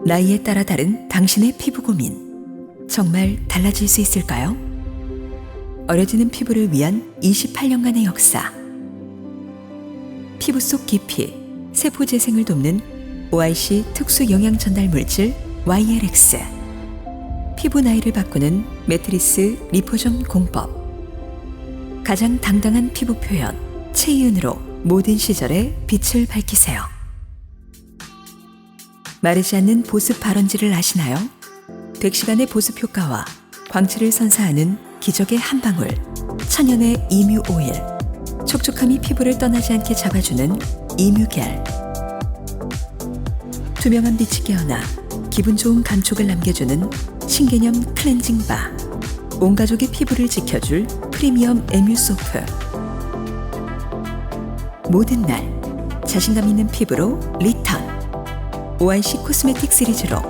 나이에 따라 다른 당신의 피부 고민, 정말 달라질 수 있을까요? 어려지는 피부를 위한 28년간의 역사. 피부 속 깊이, 세포 재생을 돕는 OIC 특수 영양 전달 물질 YLX. 피부 나이를 바꾸는 매트리스 리포존 공법. 가장 당당한 피부 표현, 최이은으로 모든 시절에 빛을 밝히세요. 마르지 않는 보습 발원지를 아시나요? 100시간의 보습 효과와 광채를 선사하는 기적의 한 방울, 천연의 이뮤 오일, 촉촉함이 피부를 떠나지 않게 잡아주는 이뮤겔, 투명한 빛이 깨어나 기분 좋은 감촉을 남겨주는 신개념 클렌징 바, 온 가족의 피부를 지켜줄 프리미엄 에뮤 소프. 모든 날 자신감 있는 피부로 리턴. OIC 코스메틱 시리즈로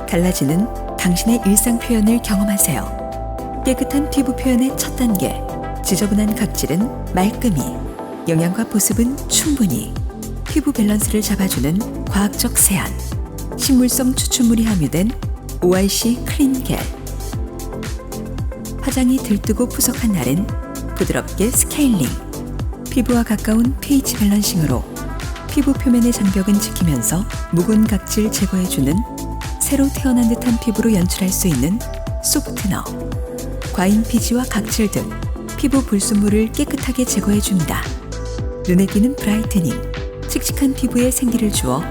달라지는 당신의 일상 표현을 경험하세요. 깨끗한 피부 표현의 첫 단계, 지저분한 각질은 말끔히, 영양과 보습은 충분히, 피부 밸런스를 잡아주는 과학적 세안, 식물성 추출물이 함유된 OIC 클린 겔. 화장이 들뜨고 푸석한 날엔 부드럽게 스케일링, 피부와 가까운 pH 밸런싱으로 피부 표면의 장벽은 지키면서 묵은 각질 제거해주는 새로 태어난 듯한 피부로 연출할 수 있는 소프트너, 과잉 피지와 각질 등 피부 불순물을 깨끗하게 제거해줍니다. 눈에 띄는 브라이트닝, 칙칙한 피부에 생기를 주어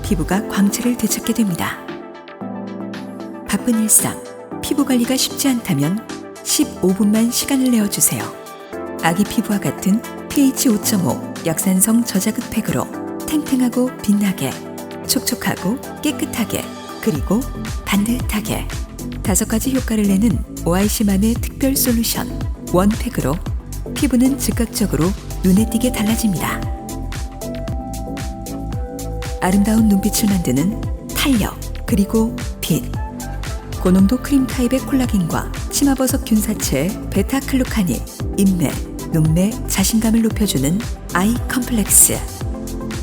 피부가 광채를 되찾게 됩니다. 바쁜 일상, 피부 관리가 쉽지 않다면 15분만 시간을 내어주세요. 아기 피부와 같은 pH 5.5 역산성 저자극 팩으로 탱탱하고 빛나게, 촉촉하고 깨끗하게, 그리고 반듯하게 5가지 효과를 내는 OIC만의 특별 솔루션 원팩으로 피부는 즉각적으로 눈에 띄게 달라집니다. 아름다운 눈빛을 만드는 탄력, 그리고 빛. 고농도 크림 타입의 콜라겐과 치마버섯 균사체의 베타클루카닌, 인매, 눈매, 자신감을 높여주는 아이 컴플렉스.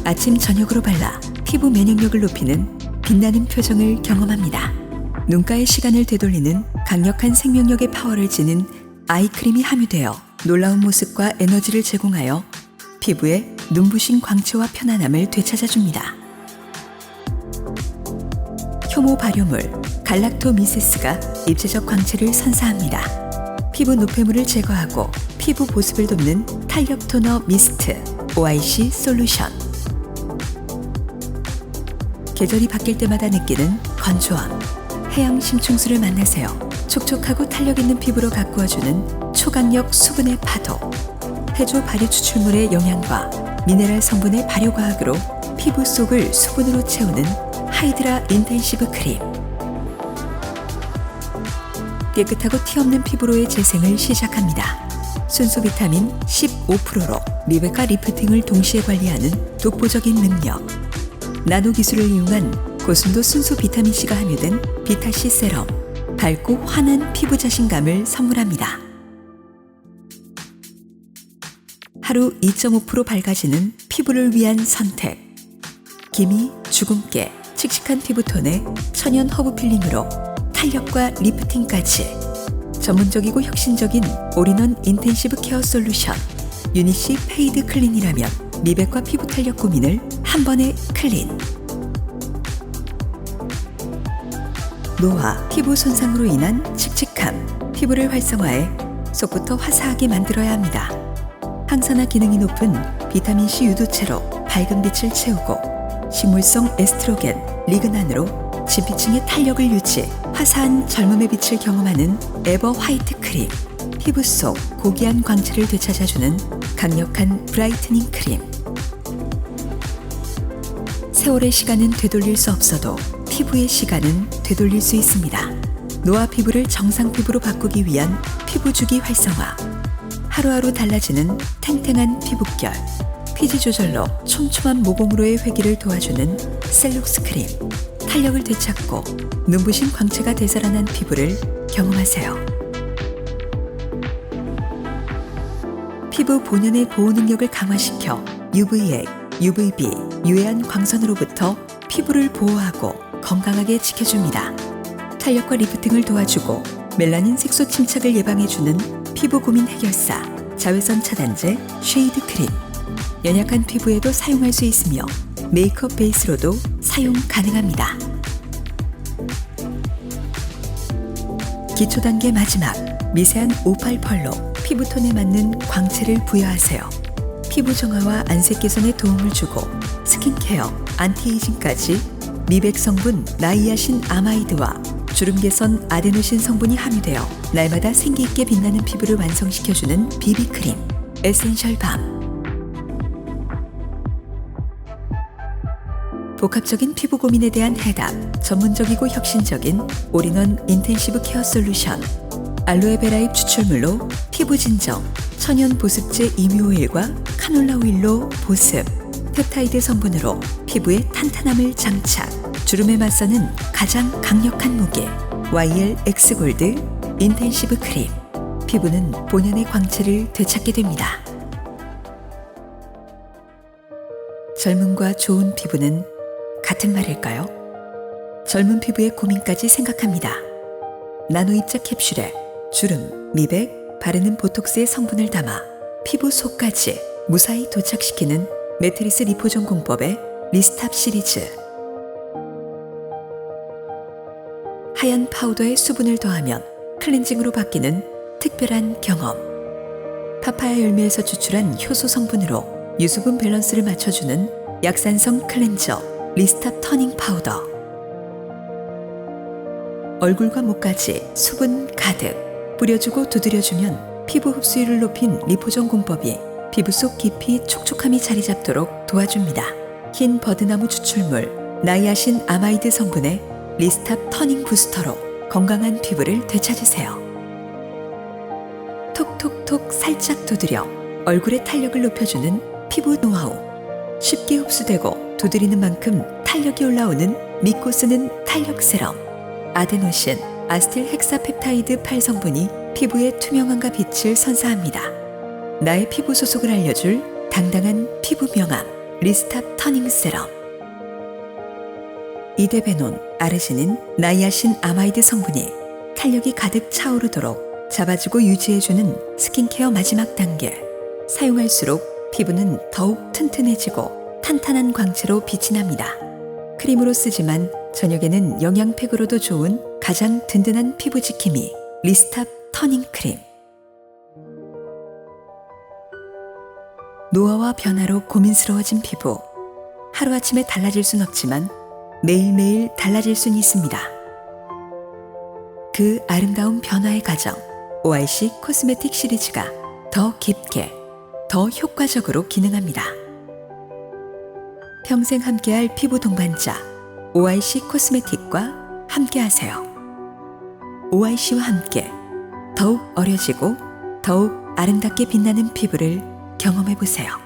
아침 저녁으로 발라 피부 면역력을 높이는 빛나는 표정을 경험합니다. 눈가의 시간을 되돌리는 강력한 생명력의 파워를 지닌 아이크림이 함유되어 놀라운 모습과 에너지를 제공하여 피부에 눈부신 광채와 편안함을 되찾아줍니다. 효모 발효물 갈락토미세스가 입체적 광채를 선사합니다. 피부 노폐물을 제거하고 피부 보습을 돕는 탄력 토너 미스트 OIC 솔루션. 계절이 바뀔 때마다 느끼는 건조함, 해양 심층수를 만나세요. 촉촉하고 탄력 있는 피부로 가꾸어주는 초강력 수분의 파도, 해조 발효 추출물의 영양과 미네랄 성분의 발효과학으로 피부 속을 수분으로 채우는 하이드라 인텐시브 크림. 깨끗하고 티 없는 피부로의 재생을 시작합니다. 순수 비타민 15%로 미백과 리프팅을 동시에 관리하는 독보적인 능력. 나노 기술을 이용한 고순도 순수 비타민C가 함유된 비타C 세럼, 밝고 환한 피부 자신감을 선물합니다. 하루 2.5% 밝아지는 피부를 위한 선택. 기미, 주근깨, 칙칙한 피부톤에 천연 허브 필링으로 탄력과 리프팅까지. 전문적이고 혁신적인 올인원 인텐시브 케어 솔루션 유니시 페이드 클린이라면 미백과 피부 탄력 고민을 한 번에 클린. 노화, 피부 손상으로 인한 칙칙함, 피부를 활성화해 속부터 화사하게 만들어야 합니다. 항산화 기능이 높은 비타민C 유두체로 밝은 빛을 채우고 식물성 에스트로겐, 리그난으로 진피층의 탄력을 유지, 화사한 젊음의 빛을 경험하는 에버 화이트 크림, 피부 속 고귀한 광채를 되찾아주는 강력한 브라이트닝 크림. 세월의 시간은 되돌릴 수 없어도 피부의 시간은 되돌릴 수 있습니다. 노화 피부를 정상 피부로 바꾸기 위한 피부주기 활성화. 하루하루 달라지는 탱탱한 피부결. 피지 조절로 촘촘한 모공으로의 회기를 도와주는 셀룩스 크림. 탄력을 되찾고 눈부신 광채가 되살아난 피부를 경험하세요. 피부 본연의 보호 능력을 강화시켜 UVA, UVB, 유해한 광선으로부터 피부를 보호하고 건강하게 지켜줍니다. 탄력과 리프팅을 도와주고 멜라닌 색소 침착을 예방해주는 피부 고민 해결사 자외선 차단제 쉐이드 크림. 연약한 피부에도 사용할 수 있으며 메이크업 베이스로도 사용 가능합니다. 기초 단계 마지막, 미세한 오팔 펄로 피부톤에 맞는 광채를 부여하세요. 피부 정화와 안색 개선에 도움을 주고 스킨케어, 안티에이징까지 미백 성분 나이아신 아마이드와 주름 개선 아데노신 성분이 함유되어 날마다 생기 있게 빛나는 피부를 완성시켜주는 비비크림 에센셜 밤. 복합적인 피부 고민에 대한 해답, 전문적이고 혁신적인 올인원 인텐시브 케어 솔루션. 알로에베라잎 추출물로 피부 진정, 천연 보습제 이뮤오일과 카놀라 오일로 보습, 펩타이드 성분으로 피부의 탄탄함을 장착, 주름에 맞서는 가장 강력한 무게, YL 엑스골드 인텐시브 크림. 피부는 본연의 광채를 되찾게 됩니다. 젊음과 좋은 피부는 같은 말일까요? 젊은 피부의 고민까지 생각합니다. 나노 입자 캡슐에 주름, 미백, 바르는 보톡스의 성분을 담아 피부 속까지 무사히 도착시키는 매트리스 리포존 공법의 리스탑 시리즈. 하얀 파우더에 수분을 더하면 클렌징으로 바뀌는 특별한 경험. 파파야 열매에서 추출한 효소 성분으로 유수분 밸런스를 맞춰주는 약산성 클렌저 리스탑 터닝 파우더. 얼굴과 목까지 수분 가득 뿌려주고 두드려주면 피부 흡수율을 높인 리포존 공법이 피부 속 깊이 촉촉함이 자리 잡도록 도와줍니다. 흰 버드나무 추출물 나이아신 아마이드 성분의 리스탑 터닝 부스터로 건강한 피부를 되찾으세요. 톡톡톡 살짝 두드려 얼굴의 탄력을 높여주는 피부 노하우. 쉽게 흡수되고 두드리는 만큼 탄력이 올라오는 믿고 쓰는 탄력 세럼. 아데노신, 아스틸 헥사펩타이드 8성분이 피부의 투명함과 빛을 선사합니다. 나의 피부 소속을 알려줄 당당한 피부 명암 리스탑 터닝 세럼. 이데베논, 아르지닌, 나이아신 아마이드 성분이 탄력이 가득 차오르도록 잡아주고 유지해주는 스킨케어 마지막 단계. 사용할수록 피부는 더욱 튼튼해지고 탄탄한 광채로 빛이 납니다. 크림으로 쓰지만 저녁에는 영양팩으로도 좋은 가장 든든한 피부 지킴이 리스탑 터닝 크림. 노화와 변화로 고민스러워진 피부. 하루아침에 달라질 순 없지만 매일매일 달라질 순 있습니다. 그 아름다운 변화의 과정, OIC 코스메틱 시리즈가 더 깊게, 더 효과적으로 기능합니다. 평생 함께할 피부 동반자 OIC 코스메틱과 함께하세요. OIC와 함께 더욱 어려지고 더욱 아름답게 빛나는 피부를 경험해보세요.